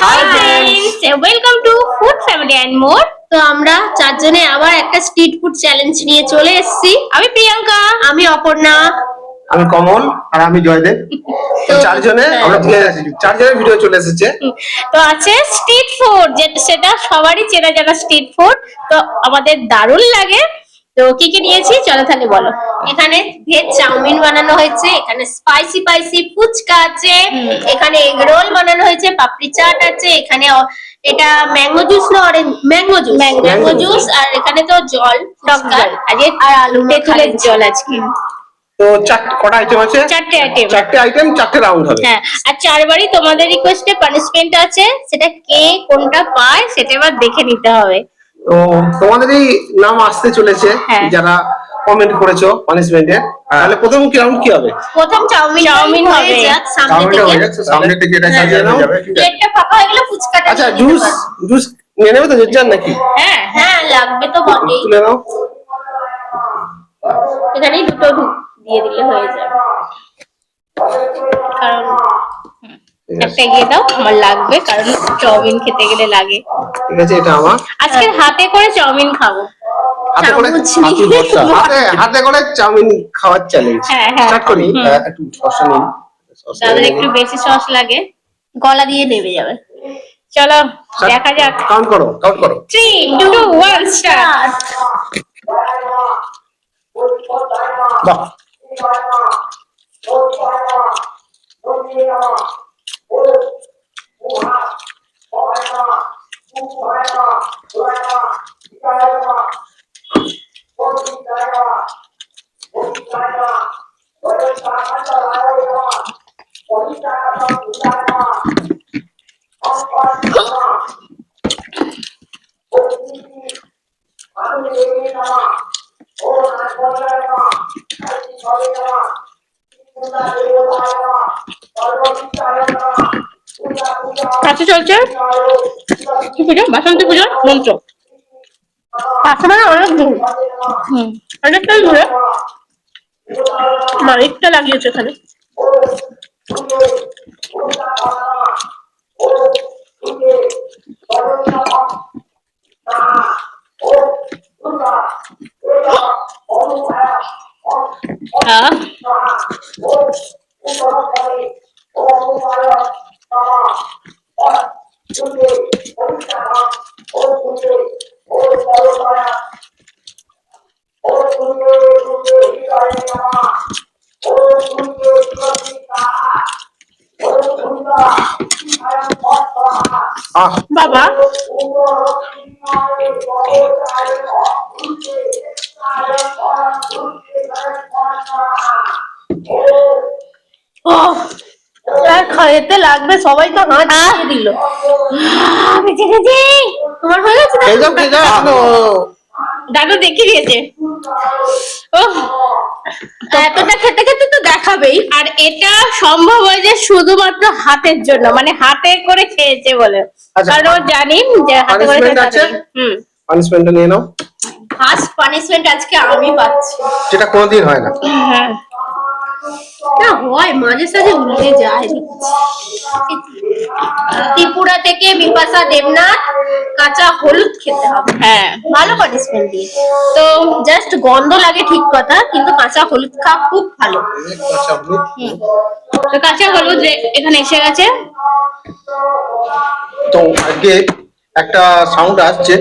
High friends, welcome to food family and more. তো আমরা চারজনে আবার একটা স্ট্রিট ফুড চ্যালেঞ্জ নিয়ে চলে এসেছি। আমি প্রিয়াঙ্কা, আমি অপর্ণা, আমি কমল আর আমি জয়দেব। তো চারজনে আমরা চারজনের ভিডিও চলে এসেছে। তো আছে স্ট্রিট ফুড, সেটা সবারই চেনা জানা স্ট্রিট ফুড। তো আমাদের দারুণ লাগে। তো কি কি নিয়েছি চলো তাহলে বলো। এখানে ভেজ চাউমিন বানানো হয়েছে, এখানে স্পাইসি স্পাইসি ফুচকা আছে, এখানে এগ রোল বানানো হয়েছে, পাপড়ি চাট আছে, এখানে এটা ম্যাঙ্গো জুস না অরেঞ্জ ম্যাঙ্গো জুস, আর এখানে তো জল টক জল আর আলু তেঁতুলের জল আজকে। তো কটা আইটেম আছে? চারটে আইটেম, চারটে রাউন্ড হবে। হ্যাঁ, আর চারবারই তোমাদের রিকোয়েস্টে পানিশমেন্ট আছে, সেটা কে কোনটা পায় সেটা এবার দেখে নিতে হবে। তো তোমাদেরই নাম আসতে চলেছে যারা কমেন্ট করেছো পানিশমেন্টে। তাহলে প্রথম কি রাউন্ড কি হবে? প্রথম চাউমিন হবে। সামনে থেকে এটা সাজিয়ে নাও, প্লেটটা ফাঁকা হয়ে গেলে ফুচকাটা। আচ্ছা, জুস নিয়ে নেবে তো জান নাকি? হ্যাঁ হ্যাঁ, লাগবে তো বটেই। তুলে নাও, এখানেই দুটো দিয়ে দিলে হয়ে যাবে, কারণ একটা এগিয়ে দাও, আমার লাগবে, কারণ চাউমিন খেতে গেলে লাগে। ঠিক আছে, এটা আমার। আজকে হাতে করে চাউমিন খাবো। হাতে করে চাউমিন খাওয়ার চ্যালেঞ্জ স্টার্ট করি। একটু সস নিন, তাহলে একটু বেশি সস লাগে, গলা দিয়ে নেমে যাবে। চলো দেখা যাক। কাউন্ট করো 3 2 1 স্টার্ট। বাহ, কাছে চলছে কি পুজো? বাসন্তী পুজোর মন্ত্র। কাছে মানে অনেক দূর, অনেকটাই দূরে। মালিকটা লাগিয়েছে এখানে। বাবা খাইতে লাগবে, সবাই তো হাত দিয়ে দিল। তোমার হয়ে গেছে? দাদু দেখিয়ে দিয়েছে। এতটা খেতে খেতে তো দেখাবেই। আর এটা সম্ভব হয় যে শুধুমাত্র হাতের জন্য, মানে হাতে করে খেয়েছে বলে, কারণ ও জানি যে হাতে করে খেতে। পানিশমেন্টটা নিয়ে নাও। ফার্স্ট পানিশমেন্ট আজকে আমি পাচ্ছি, যেটা কোনোদিন হয় না। না হয় মাঝে সাঝে ভুলে যায়। ত্রিপুরা থেকে বিপাশা দেবনাথ, কাঁচা হলুদ খেতে হবে। হ্যাঁ, ভালো পানিশমেন্ট দিয়ে। তো জাস্ট গন্ধ লাগে ঠিক কথা, কিন্তু কাঁচা হলুদ খাওয়া খুব ভালো। তো কাঁচা হলুদ এখানে এসে গেছে। তো আজকে একটা সাউন্ড আসছে,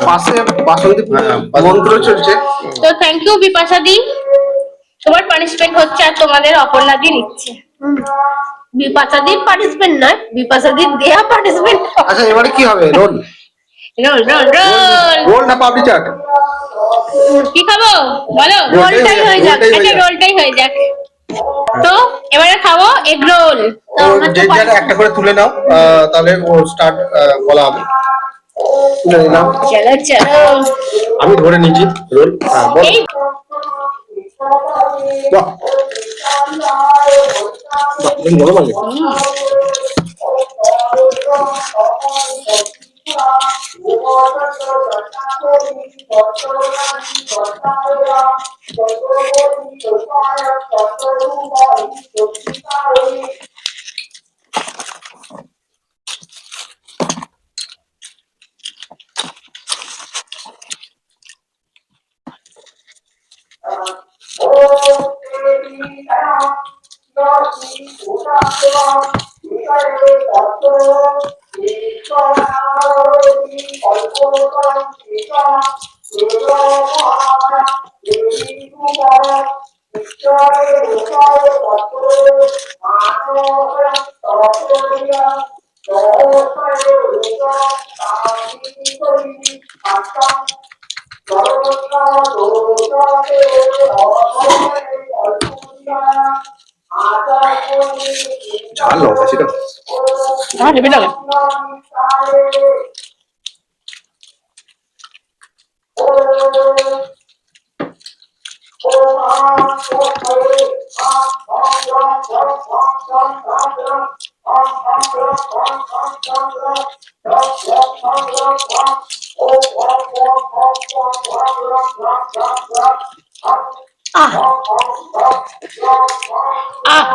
পাশে বাসন্তী মন্ত্র চলছে। তো থ্যাংক ইউ বিপাশা দি, তোমার পানিশমেন্ট হচ্ছে আর তোমাদের অপর্ণা দি নিচ্ছে। বিপাশা দির পানিশমেন্ট নয়, বিপাশা দির দেয়া পানিশমেন্ট। আচ্ছা, এবারে কি হবে? Roll roll roll roll roll না পাপড়ি চাট? কি খাবো বলো? রোলটাই হয়ে যাক। আচ্ছা, রোলটাই হয়ে যাক। তো এবারে খাবো এগ রোল। যে যারা একটা করে তুলে নাও, তাহলে ও স্টার্ট বলা হবে। তুলে নিলাম, চলো চলো, আমি ধরে নিচ্ছি রোল। বাহ ভালো লাগে। ঝাল লঙ্কা ছিল। হেভি লাগে। আহ আহ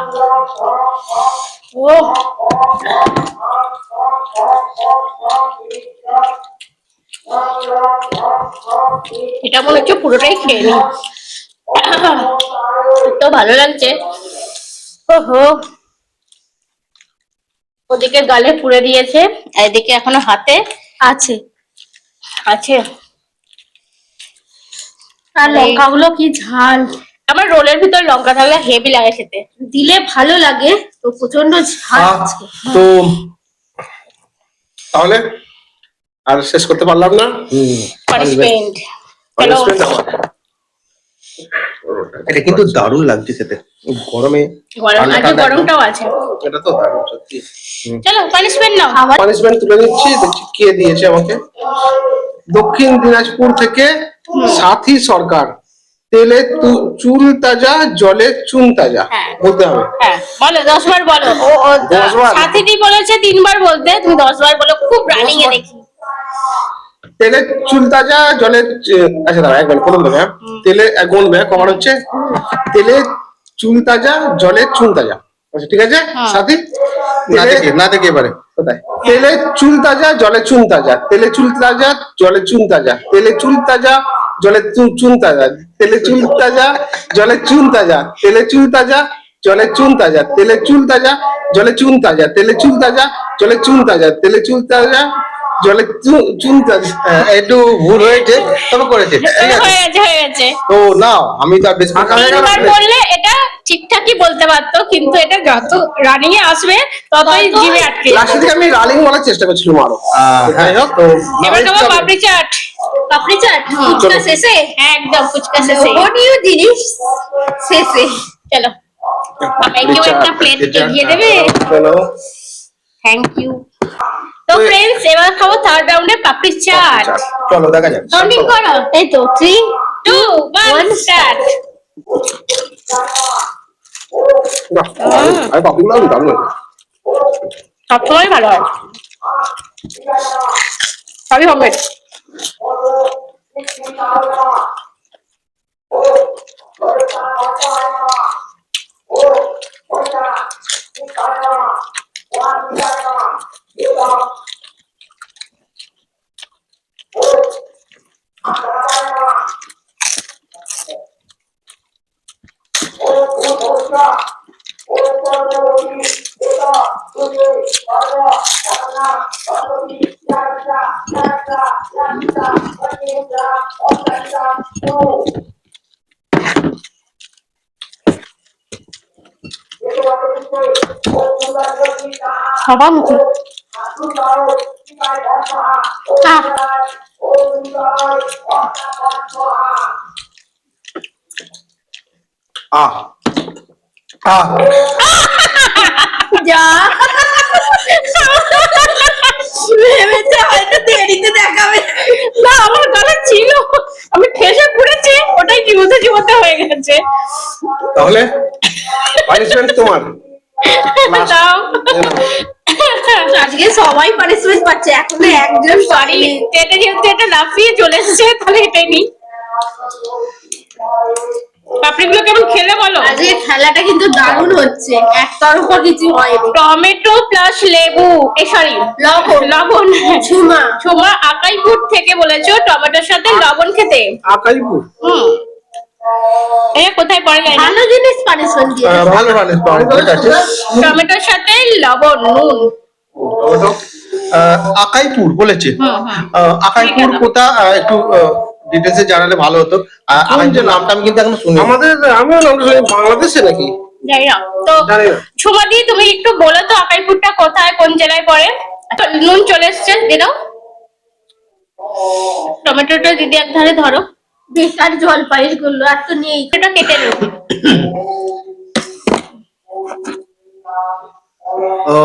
ও এটা মনে হচ্ছে পুরোটাই খেয়ে নি। তো ভালো লাগছে। ওহো, ওদিকে গালে পুড়ে দিয়েছে, এদিকে এখনো হাতে আছে আছে। আর লঙ্কাগুলো কি ঝাল! আমার রোলের ভিতর লঙ্কা থাকলে হেভি লাগে খেতে, দিলে ভালো লাগে, তো প্রচন্ড ঝাল আজকে। তো তাহলে আর শেষ করতে পারলাম না। পানিশমেন্ট। চলো। Punishment আমার। এটা কিন্তু দারুণ লাগছে খেতে গরমে। গরম আছে, গরমটাও আছে। এটা তো দারুণ সত্যি। চলো পানিশমেন্ট নাও। পানিশমেন্ট তুলে নিচ্ছি, দেখছি কে দিয়েছে আমাকে। দক্ষিণ দিনাজপুর থেকে সাথী সরকার, তেলে চুল তাজা, জলে চুন তাজা। হ্যাঁ। বলতে হবে। হ্যাঁ বলো, 10 বার বলো। ও 10 বার? সাথীটি বলেছে 3 বার বলতে, তুমি 10 বার বলো, খুব রানিং এ দেখি। তেলে চুল তাজা, জলে আচ্ছা দাঁড়া একবার প্রথম থেকে। হ্যাঁ, তেলে গুনবে কবার হচ্ছে। তেলে চুল তাজা, জলে চুন তাজা। আচ্ছা ঠিক আছে সাথী। না দেখে এবারে কোথায়? তেলে চুল তাজা, জলে চুন তাজা, তেলে চুল তাজা, জলে চুন তাজা, তেলে চুল তাজা, জলে চুন তাজা, তেলে চুল তাজা, জলে চুন তাজা, তেলে চুল তাজা, জলে চুন তাজা, তেলে চুল তাজা, জলে চুন তাজা, তেলে চুল তাজা, জলে চুন তাজা, তেলে চুল তাজা, জলে চুন তাজা। একটু ভুল হয়েছে তবে করেছে ঠিক আছে। হয়ে গেছে। তো না আমি তো আর বেশ ফাঁকা হয়ে গেল। 3 বার বললে এটা ঠিকঠাকই বলতে পারতো, কিন্তু এটা যত রানিং এ আসবে ততই জিভে আটকে যাবে। লাস্ট থেকে আমি রালিং বলার চেষ্টা করছিলাম আরো। হ্যাঁ যাই হোক, তো এবার খাবো পাপড়ি চাট। পাপড়ি চাট ফুচকা শেষে? হ্যাঁ একদম ফুচকা শেষে। লোভনীয় জিনিস শেষে। চলো আমাকেও একটা প্লেট এগিয়ে দেবে? Thank you. তো ফ্রেন্ডস, এবার খাবো থার্ড রাউন্ডে পাপড়ি চাট। চলো দেখা যাক। কাউন্টিং করো। এই তো 3 2 1 স্টার্ট। আমি পাপড়িগুলো আমি দারুণ লাগে। সবসময় ভালো হয়, সবই হোমমেড। সবার মুখে আহ আহ যা ভেবেছে হয়তো দেরিতে দেখাবে না, আমার গলা ছিল, আমি ঠেসে পড়েছি, ওটাই জীবতে জীবতে হয়ে গেছে। তাহলে পানিশমেন্ট তোমার। দাও। আজকে সবাই পানিশমেন্ট পাচ্ছে, এখনো একজন পারিনি। এটা যেহেতু এটা লাফিয়ে চলে এসেছে, তাহলে এটাই নি। পাপড়িগুলো কেমন খেলে বলো? আজকে খেলাটা কিন্তু দারুণ হচ্ছে, একতরফা কিছু হয়নি। টমেটো প্লাস লেবু, সরি লবণ। ছোমা আকাইপুর থেকে বলেছো টমেটোর সাথে লবণ খেতে। আকাইপুর? এটা কোথায় পড়ে যায় না? ভালো জিনিস পানিশমেন্ট দিয়ে ভালো ভালো ঠিক আছে। টমেটোর সাথে লবণ নুন। আকাইপুর বলেছে। হুম, হুম। আকাইপুর ঠিক আছে। কোথা একটু ডিটেলসে জানালে ভালো হতো। আকাইপুর নামটা আমি কিন্তু এখনো শুনি। আমিও নাম শুনি, বাংলাদেশে নাকি? জানি না তো। জানি না। সুমাদি তুমি একটু বলো তো আকাইপুরটা কোথায়, কোন জেলায় পড়ে? তো নুন চলে এসছে, দিয়ে দাও। টমেটোটা দিদি এক ধারে ধরো, বেকার জল পায়েস গুলো আর তো নেই। এটা কেটে নেব। তো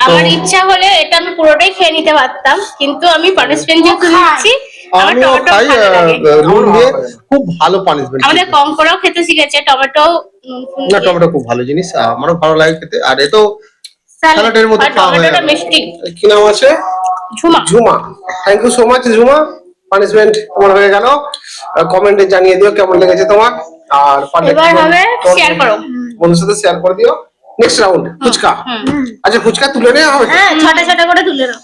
আমার ইচ্ছা হলে এটা আমি পুরোটাই খেয়ে নিতে পারতাম, কিন্তু আমি পানিশমেন্ট যেহেতু নিচ্ছি আমার আমিও টমেটো খাই ভালো লাগে। নুন দিয়ে, খুব ভালো পানিশমেন্ট। আমাদের কঙ্করাও খেতে শিখেছে টমেটো নুন ফুন না, দিয়ে। টমেটো খুব ভালো জিনিস, আমারও ভালো লাগে খেতে। আর এ তো স্যালাডের মতো আর খাওয়া হয়ে টমেটোটা গেল। মিষ্টি। কি নাম আছে? Jhuma. Jhuma. Thank you so much Jhuma. Punishment তোমার হয়ে গেল। কমেন্টে জানিয়ে দিও কেমন লেগেছে তোমার। আর পারলে এবার তোমার- হবে তোমার শেয়ার করো। বন্ধুর সাথে শেয়ার করে দিও। Next round fuchka. আচ্ছা ফুচকা তুলে নেওয়া হবে তো? হ্যাঁ, ছটা ছটা করে তুলে নাও।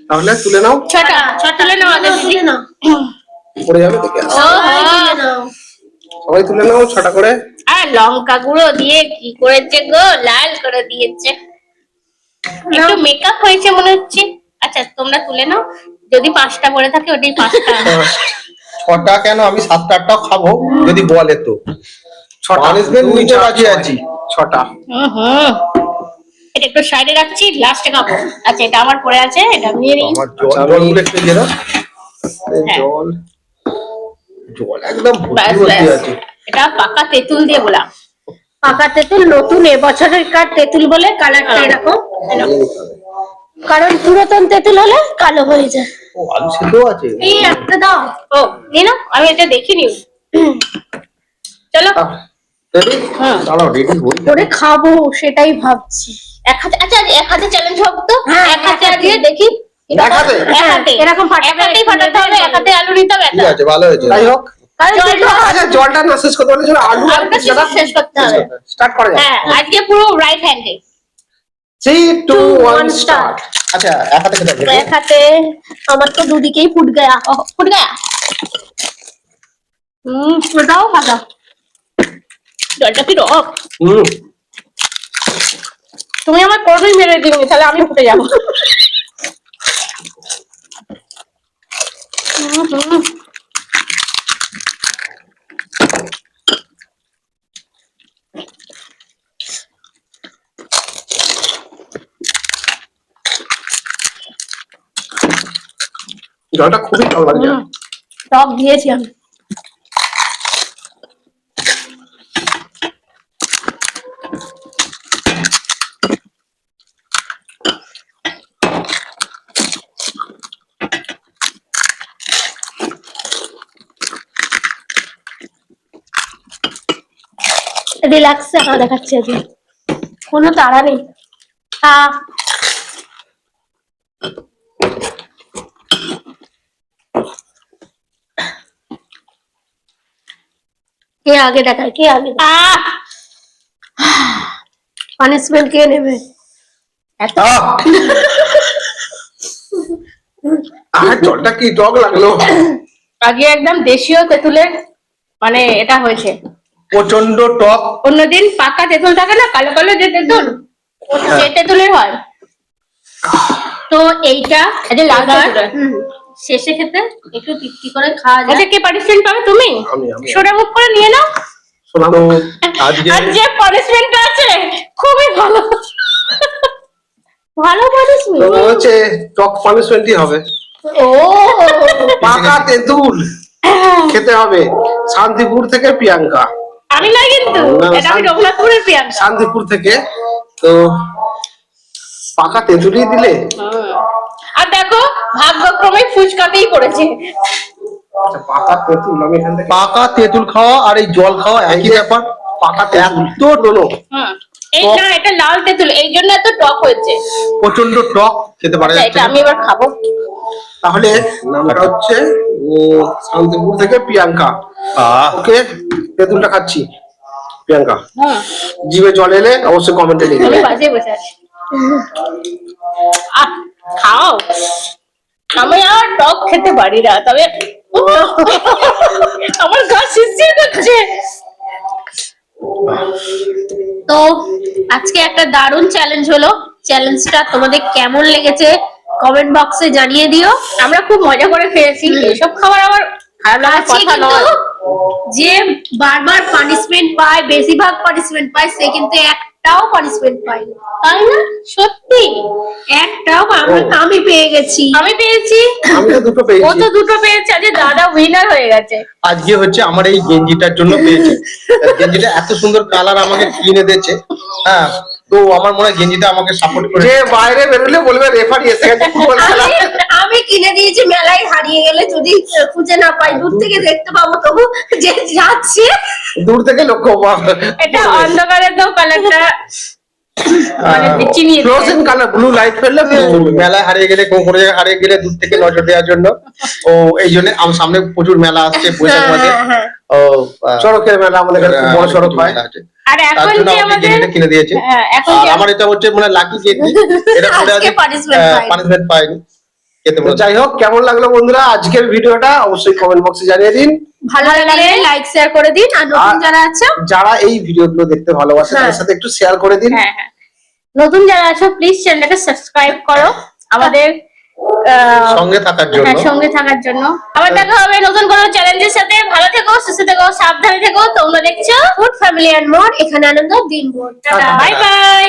তাহলে তুলে নাও, ছটা ছটা তুলে নাও আগে দিদি। তুলে নাও। পড়ে যাবে দেখে। সবাই তুলে নাও। সবাই তুলে নাও 6টা করে। আর লঙ্কা গুঁড়ো দিয়ে কি করেছে গো, লাল করে দিয়েছে। একটু মেকআপ হয়েছে মনে হচ্ছে। আচ্ছা তোমরা তুলে নাও, যদি 5টা পড়ে থাকে ওটাই 5টা। 6টা কেন, আমি 7টা 8টাও খাবো যদি বলে তো। 6টা পানিশমেন্ট নিতে রাজি আছি। 6টা। হুম, এটা একটু সাইডে রাখছি, লাস্টে খাবো। আচ্ছা এটা আমার পড়ে আছে, এটা আমি নিয়ে নিই। আমার আচ্ছা, জলগুলো একটু দিয়ে দাও। হ্যাঁ। জল। জল একদম ব্যাস, ভর্তি ভর্তি ব্যাস। আছে। এটা পাকা তেঁতুল দিয়ে গোলা। পাকা তেঁতুল, নতুন এবছরের কার তেঁতুল বলে কালারটা এরকম। কারণ পুরাতন তেঁতুল হলে কালো হয়ে যায়। ও আলু সেদ্ধ আছে। এই একটা দাও। ও নিয়ে নাও, আমি এটা দেখিনি। চলো রেডি? হুম। চলো রেডি হই। করে খাবো সেটাই ভাবছি। এক হাতে, আচ্ছা এক হাতে চ্যালেঞ্জ হোক তো। হ্যাঁ, এক হাতে এক হাতে। আজকে দেখি। এক হাতে? এক হাতে এরকম ফাটাতে এক হাতেই ফাটাতে হবে, এক হাতে আলু নিতে হবে। ঠিক আছে, ভালো হয়েছে। যাই হোক। কারণ জল তেঁতুল- ঢাল। আচ্ছা জলটা না শেষ করতে পারলে আলু আর আলুটা ফুচকাটা শেষ করতে হবে। স্টার্ট করা যায়। হ্যাঁ আজকে পুরো রাইট হ্যান্ডে। 3 2 1 স্টার্ট। আচ্ছা এক হাতে খেতে হবে। এক হাতে আমার তো দুদিকেই ফুট গয়া। ফুট গয়া। ওটাও ভালো। জলটা কি রক। হুম। তুমি আমার কোনোই মেরে দিবি, তাহলে আমি ফুটে যাবো। জলটা খুবই ভালো লাগছে। টক দিয়েছি আমি। রিল্যাক্সে খাওয়া দেখাচ্ছি আজকে, কোনো তাড়া নেই। কে আগে দেখায়, কে আগে পানিশমেন্ট কে নেবে? এত আর জলটা কি টক লাগলো। আগে একদম দেশীয় তেঁতুলের মানে এটা হয়েছে। প্রচন্ড টক। অন্যদিন পাকা তেঁতুল থাকে না, কালো কালো যে তেঁতুল, সে তেঁতুলের হয়। তো এইটা যে লাল তেঁতুলের শেষে খেতে একটু তৃপ্তি করে খাওয়া যায়। আচ্ছা কে পানিশমেন্ট পাবে? তুমি আমি। সোডা মুখ করে নিয়ে নাও। শোনা তো আজকে আর যে পানিশমেন্ট আছে খুবই ভালো, ভালো পানিশমেন্ট। মনে হচ্ছে টক পানিশমেন্টই হবে। ও পাকা তেঁতুল খেতে হবে। শান্তিপুর থেকে প্রিয়াঙ্কা। আমি না, কিন্তু না, এটা আমি রঘুনাথপুরের প্রিয়াঙ্কা। শান্তিপুর থেকে। তো পাকা তেঁতুলই দিলে। আর দেখো ভাগ্যক্রমে ফুচকাতেই পড়েছে। আচ্ছা, পাকা তেঁতুল আমি এখান থেকে পাকা তেঁতুল খাওয়া আর এই জল খাওয়া একই ব্যাপার। পাকা তেঁতুল এত দোনো এই না, এটা লাল তেঁতুল, এই জন্য এত টক হয়েছে। প্রচন্ড টক, খেতে পারা আচ্ছা, যাচ্ছে এটা না। আমি এবার খাবো। তাহলে নামটা হচ্ছে শান্তিপুর থেকে প্রিয়াঙ্কা। ওকে তেঁতুলটা খাচ্ছি প্রিয়াঙ্কা। জিভে জল এলে অবশ্যই কমেন্টে লিখবে। আমি বাজে বসে আছি। খাও। আমি আর টক খেতে পারি না, তবে আমার গা শিরশির করছে। তো আজকে একটা দারুণ চ্যালেঞ্জ হলো, চ্যালেঞ্জটা তোমাদের কেমন লেগেছে কমেন্ট বক্সে জানিয়ে দিও। আমরা খুব মজা করে খেয়েছি, এসব খাবার আমার খারাপ লাগার কথা নয়। যে বারবার পানিশমেন্ট পায়, বেশিরভাগ পানিশমেন্ট পায়, সে কিন্তু একটাও পানিশমেন্ট পায়নি, তাই না? সত্যি একটাও আমি পেয়ে গেছি, আমি পেয়েছি, আমি তো দুটো ও পেয়েছি। তো দুটো পেয়েছে। আজ দাদা উইনার হয়ে গেছে। আজকে হচ্ছে আমার এই গেঞ্জিটার জন্য পেয়েছি। গেঞ্জিটা এত সুন্দর কালার আমাকে কিনে দিয়েছে। হ্যাঁ, তো আমার মনে হয় গেঞ্জিটা আমাকে সাপোর্ট করে। যে বাইরে বেরোলে বলবে রেফারি এসে গেছে ফুটবল খেলা। আমি কিনে দিয়েছি, মেলায় হারিয়ে গেলে যদি খুঁজে না পাই, দূর থেকে দেখতে পাবো তবু যে যাচ্ছে। দূর থেকে লক্ষ্য এটা অন্ধকারে তো কালারটা মানে চিনিয়ে দেয়। ফ্লোরোসেন্ট কালার ব্লু লাইট ফেললে মেলায় হারিয়ে গেলে কোনো জায়গায় হারিয়ে গেলে দূর থেকে নজর দেওয়ার জন্য। ও এই জন্য আমার সামনে প্রচুর মেলা আসছে বৈশাখ মাসে। ও সড়কের মেলা আমাদের এখানে খুব বড় সড়ক হয়। মেলা আছে। আর তার এখন জন্য যে আমাকে আমাদের গেঞ্জিটা কিনে দিয়েছে। এখন আর যে আমার এটা হচ্ছে মানে লাকি গেঞ্জি, এটা পরে আজকে punishment পাইনি। পানিশমেন্ট পাইনি। খেতে তো বলছে। যাই হোক, কেমন লাগলো বন্ধুরা আজকের ভিডিওটা অবশ্যই কমেন্ট বক্সে জানিয়ে দিন। ভালো লাগলে লাইক শেয়ার করে দিন, আর নতুন যারা আছো, যারা এই ভিডিওগুলো দেখতে ভালোবাসে তাদের সাথে একটু শেয়ার করে দিন। হ্যাঁ হ্যাঁ, নতুন যারা আছো প্লিজ চ্যানেলটাকে সাবস্ক্রাইব করো আমাদের সঙ্গে থাকার জন্য। হ্যাঁ, সঙ্গে থাকার জন্য। আবার দেখা হবে নতুন কোনো চ্যালেঞ্জের সাথে। ভালো থেকো, সুস্থ থেকো, সাবধানে থেকো। তোমরা দেখছো ফুড ফ্যামিলি এন্ড মোর, এখানে আনন্দ দিন। টাটা। Bye bye.